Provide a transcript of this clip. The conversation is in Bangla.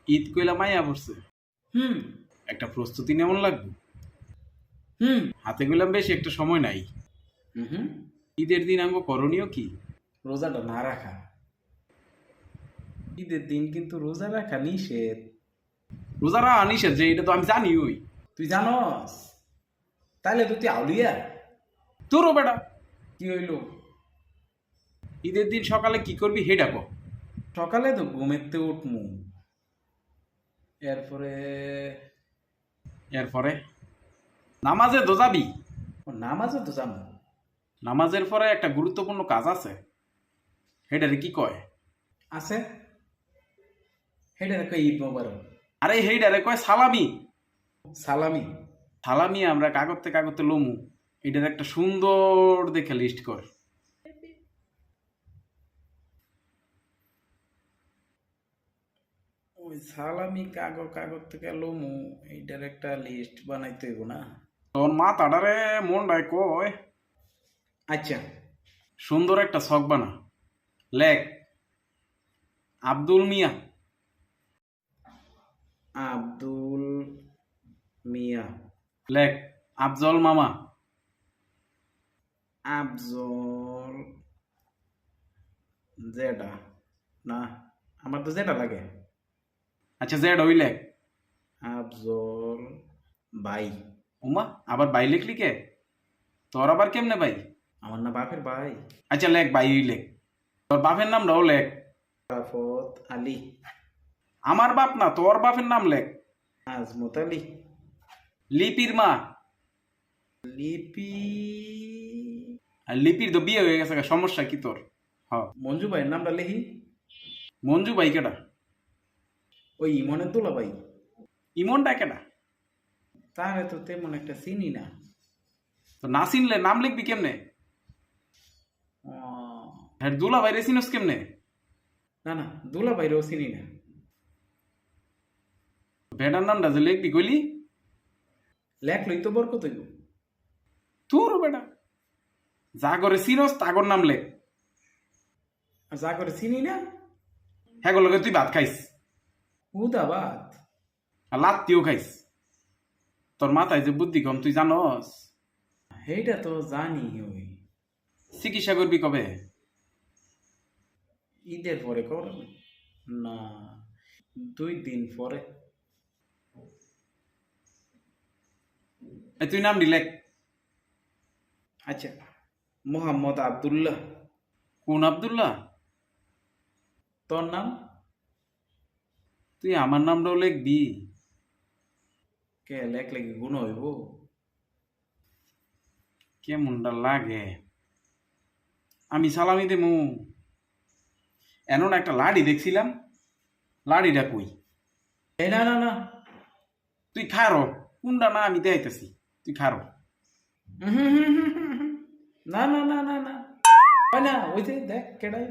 ঈদ কইলা মাইয়া পড়ছে, হুম একটা প্রস্তুতি নেমন লাগবে। হুম হাতে গেলাম বেশি একটা সময় নাই। হুম হুম ঈদের দিন আঙ্গ করণীয় কি? রোজাটা না রাখা। ঈদের দিন কিন্তু রোজা রাখা নিষেধ। রোজারা আনিসে যে এটা তো আমি জানি ওই। তুই জানস? তাইলে তো তুই আউলিয়া। তোরও বেটা, কি হইলো? ঈদের দিন সকালে কি করবি হেডা কো। সকালে তো ঘুমেতে উঠমু, এরপরে এরপরে নামাজে তো যাবি। নামাজও তো যাবো। নামাজের পরে একটা গুরুত্বপূর্ণ কাজ আছে, হেডারে কি কয়? আছে, সেটা দেখো ঈদ মোবারক। আরে হেডারে কয় সালামি। সালামি। সালামি আমরা কাগজতে কাগজতে লমু, এটার একটা সুন্দর দেখে লিস্ট কর। ওই সালামি কাগজ থেকে লমু, এইটার একটা লিস্ট বানাইতে হইব না? তোর মাথাটারে মনটায় কয় আচ্ছা। সুন্দর একটা ছক বানা, লেখ আব্দুল মিয়া। আব্দুল মিয়া। লেখ আফজল মামা। আফজল জেডা। না, আমার তো জেডা লাগে। আচ্ছা জেড ওই লেখ। আফজল ভাই। উমা আবার বাই লিখলি কে? তোর আবার কেমনে ভাই? আমার না বাপের ভাই। আচ্ছা লেখ বাই ওই লেখ, তোর বাপের নামটাও লেখ। রাফত আলী। আমার বাপ না, তোর বাপের নাম লেখ। আজমত আলী। লিপির মা। লিপি। আর লিপির তো বিয়ে হয়ে গেছে, সমস্যা কি তোর? হ, মঞ্জু ভাইয়ের নামটা লিখি। মঞ্জু ভাই কেডা? ওই ইমনের দোলা ভাই। ইমনটা কেডা? তাহলে তো তেমন একটা চিনি না। তো না চিনলে নাম লিখবি কেমনে? আহ, হ্যাঁ দুলা ভাই রেসিনস কেমনে? না না, দোলা ভাইরেও চিনি না। ভেডার নামটা যে লিখবি কইলি? লেখলই তো বরকত হইব। তোর বেটা, যা করে চিনস তাগর নাম লেখ। আর যা করে চিনি না। হ্যাঁ লগে তুই ভাত খাইস, হুদাবাদ। আর লাত্তিও খাইস। তোর মাথায় যে বুদ্ধি কম তুই জানস। সেইটা তো জানি। ওই চিকিৎসা করবি কবে? ঈদের পরে কর না, 2 দিন পরে। তুই নাম লেখ। আচ্ছা, মোহাম্মদ আবদুল্লাহ। কোন আব্দুল্লাহ? তোর নাম? তুই আমার নামটাও লিখবি? কে লেখলে কি গুণ হইব? কেমনটা লাগে? আমি সালামি দেমু। এমন একটা লাড়ি দেখছিলাম, লাড়িটা কই? এই না না না। তুই খারো, কোনটা না আমি দেখাইতেছি, তুই খারো। না না না না না, হয় না। ওই যে দেখ কেডাই।